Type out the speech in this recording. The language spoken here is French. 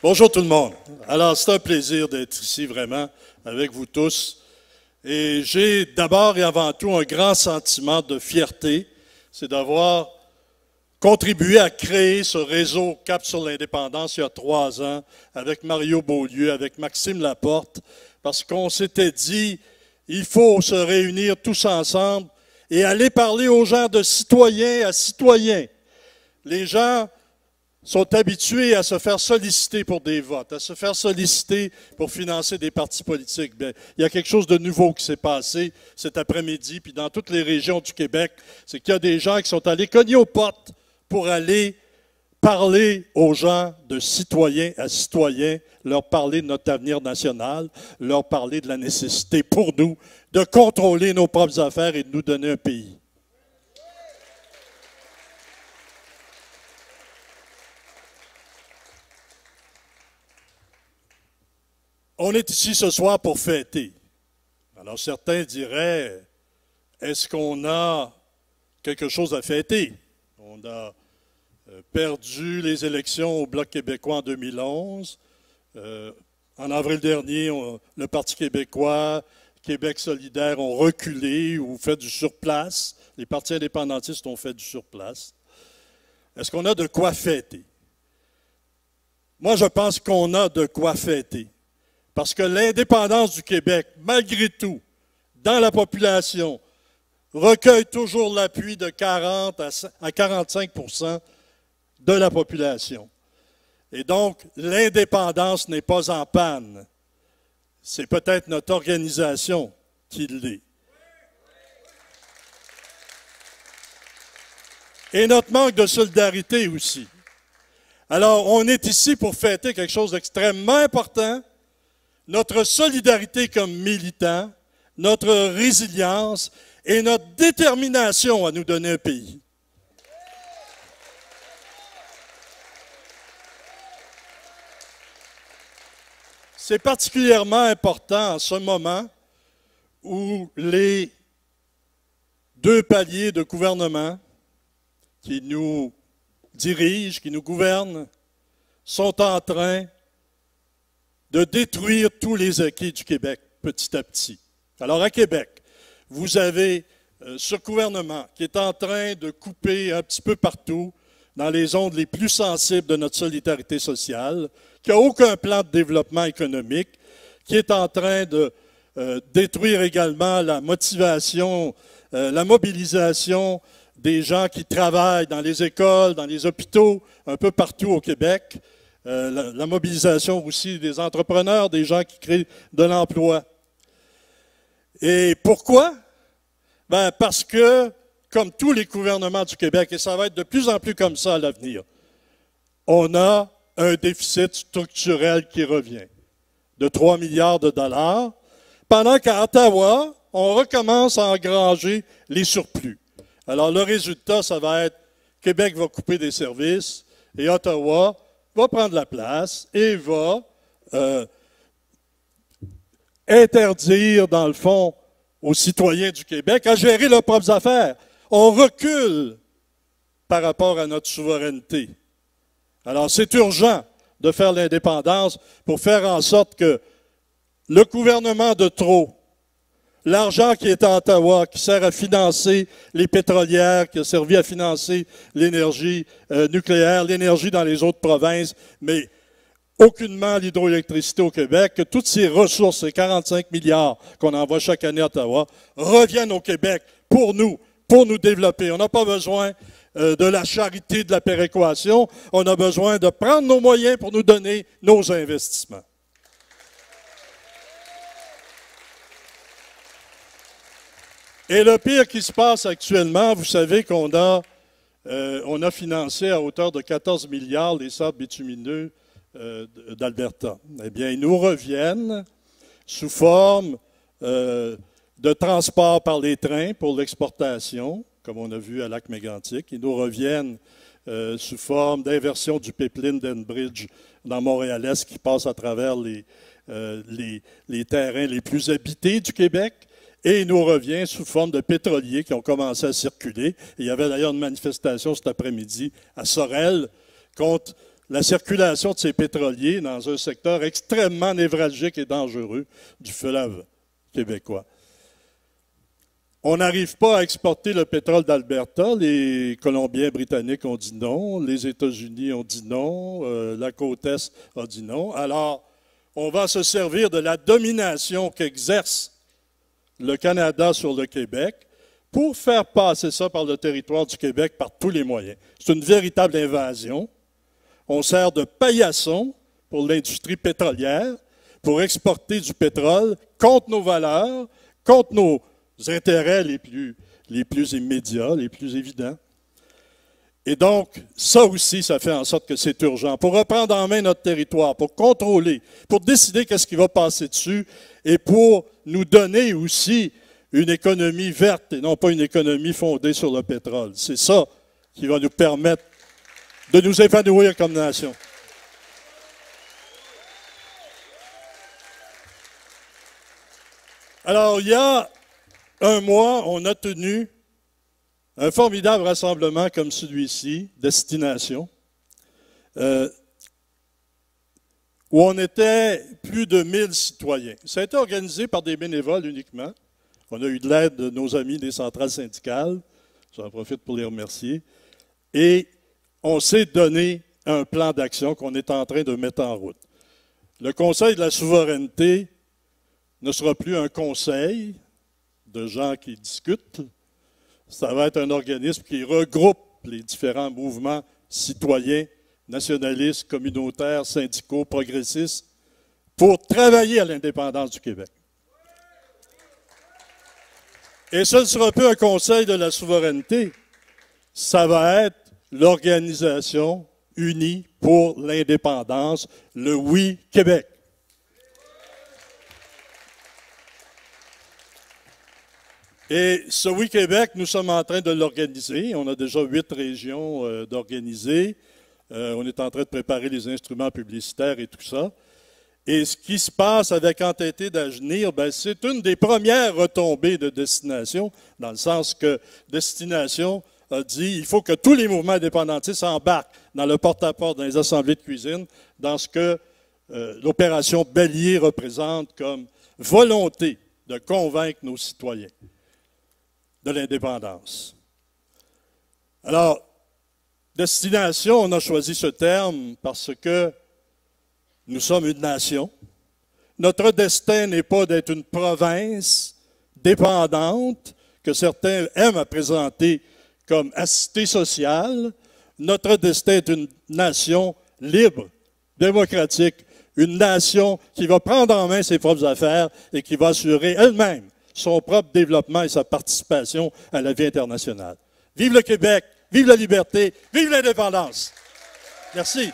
Bonjour tout le monde. Alors, c'est un plaisir d'être ici vraiment avec vous tous. Et j'ai d'abord et avant tout un grand sentiment de fierté, c'est d'avoir contribué à créer ce réseau Cap sur l'indépendance il y a 3 ans avec Mario Beaulieu, avec Maxime Laporte, parce qu'on s'était dit, il faut se réunir tous ensemble et aller parler aux gens de citoyen à citoyen. Les gens sont habitués à se faire solliciter pour des votes, à se faire solliciter pour financer des partis politiques. Bien, il y a quelque chose de nouveau qui s'est passé cet après-midi, puis dans toutes les régions du Québec, c'est qu'il y a des gens qui sont allés cogner aux portes pour aller parler aux gens de citoyen à citoyen, leur parler de notre avenir national, leur parler de la nécessité pour nous de contrôler nos propres affaires et de nous donner un pays. On est ici ce soir pour fêter. Alors certains diraient, est-ce qu'on a quelque chose à fêter? On a perdu les élections au Bloc québécois en 2011. En avril dernier, le Parti québécois, Québec solidaire ont reculé ou fait du surplace. Les partis indépendantistes ont fait du surplace. Est-ce qu'on a de quoi fêter? Moi, je pense qu'on a de quoi fêter. Parce que l'indépendance du Québec, malgré tout, dans la population, recueille toujours l'appui de 40 à 45 % de la population. Et donc, l'indépendance n'est pas en panne. C'est peut-être notre organisation qui l'est. Et notre manque de solidarité aussi. Alors, on est ici pour fêter quelque chose d'extrêmement important. Notre solidarité comme militants, notre résilience et notre détermination à nous donner un pays. C'est particulièrement important en ce moment où les 2 paliers de gouvernement qui nous dirigent, qui nous gouvernent, sont en train de détruire tous les acquis du Québec, petit à petit. Alors, à Québec, vous avez ce gouvernement qui est en train de couper un petit peu partout dans les zones les plus sensibles de notre solidarité sociale, qui n'a aucun plan de développement économique, qui est en train de détruire également la motivation, la mobilisation des gens qui travaillent dans les écoles, dans les hôpitaux, un peu partout au Québec, la mobilisation aussi des entrepreneurs, des gens qui créent de l'emploi. Et pourquoi? Ben parce que, comme tous les gouvernements du Québec, et ça va être de plus en plus comme ça à l'avenir, on a un déficit structurel qui revient de 3 milliards de dollars, pendant qu'à Ottawa, on recommence à engranger les surplus. Alors le résultat, ça va être Québec va couper des services et Ottawa va prendre la place et va interdire, dans le fond, aux citoyens du Québec à gérer leurs propres affaires. On recule par rapport à notre souveraineté. Alors, c'est urgent de faire l'indépendance pour faire en sorte que le gouvernement de trop, l'argent qui est à Ottawa, qui sert à financer les pétrolières, qui a servi à financer l'énergie nucléaire, l'énergie dans les autres provinces, mais aucunement l'hydroélectricité au Québec, que toutes ces ressources, ces 45 milliards qu'on envoie chaque année à Ottawa, reviennent au Québec pour nous développer. On n'a pas besoin de la charité, de la péréquation. On a besoin de prendre nos moyens pour nous donner nos investissements. Et le pire qui se passe actuellement, vous savez qu'on a financé à hauteur de 14 milliards les sables bitumineux d'Alberta. Eh bien, ils nous reviennent sous forme de transport par les trains pour l'exportation, comme on a vu à Lac-Mégantic. Ils nous reviennent sous forme d'inversion du pipeline d'Enbridge dans Montréal-Est qui passe à travers les terrains les plus habités du Québec. Et il nous revient sous forme de pétroliers qui ont commencé à circuler. Et il y avait d'ailleurs une manifestation cet après-midi à Sorel contre la circulation de ces pétroliers dans un secteur extrêmement névralgique et dangereux du fleuve québécois. On n'arrive pas à exporter le pétrole d'Alberta. Les Colombiens britanniques ont dit non, les États-Unis ont dit non, la côte Est a dit non. Alors, on va se servir de la domination qu'exerce le Canada sur le Québec pour faire passer ça par le territoire du Québec par tous les moyens. C'est une véritable invasion. On sert de paillasson pour l'industrie pétrolière, pour exporter du pétrole contre nos valeurs, contre nos intérêts les plus immédiats, les plus évidents. Et donc, ça aussi, ça fait en sorte que c'est urgent. Pour reprendre en main notre territoire, pour contrôler, pour décider qu'est-ce qui va passer dessus, et pour nous donner aussi une économie verte et non pas une économie fondée sur le pétrole. C'est ça qui va nous permettre de nous épanouir comme nation. Alors, il y a un mois, on a tenu un formidable rassemblement comme celui-ci, Destination, où on était plus de 1000 citoyens. Ça a été organisé par des bénévoles uniquement. On a eu de l'aide de nos amis des centrales syndicales. J'en profite pour les remercier. Et on s'est donné un plan d'action qu'on est en train de mettre en route. Le Conseil de la souveraineté ne sera plus un conseil de gens qui discutent. Ça va être un organisme qui regroupe les différents mouvements citoyens, nationalistes, communautaires, syndicaux, progressistes, pour travailler à l'indépendance du Québec. Et ce ne sera plus un conseil de la souveraineté, ça va être l'Organisation unie pour l'indépendance, le Oui Québec. Et ce Oui Québec, nous sommes en train de l'organiser. On a déjà 8 régions d'organiser. On est en train de préparer les instruments publicitaires et tout ça. Et ce qui se passe avec Entêté d'Agenir, c'est une des premières retombées de Destination, dans le sens que Destination a dit il faut que tous les mouvements indépendantistes s'embarquent dans le porte-à-porte, dans les assemblées de cuisine, dans ce que l'opération Bélier représente comme volonté de convaincre nos citoyens de l'indépendance. Alors, Destination, on a choisi ce terme parce que nous sommes une nation. Notre destin n'est pas d'être une province dépendante que certains aiment à présenter comme assistée sociale. Notre destin est une nation libre, démocratique, une nation qui va prendre en main ses propres affaires et qui va assurer elle-même son propre développement et sa participation à la vie internationale. Vive le Québec, vive la liberté, vive l'indépendance. Merci.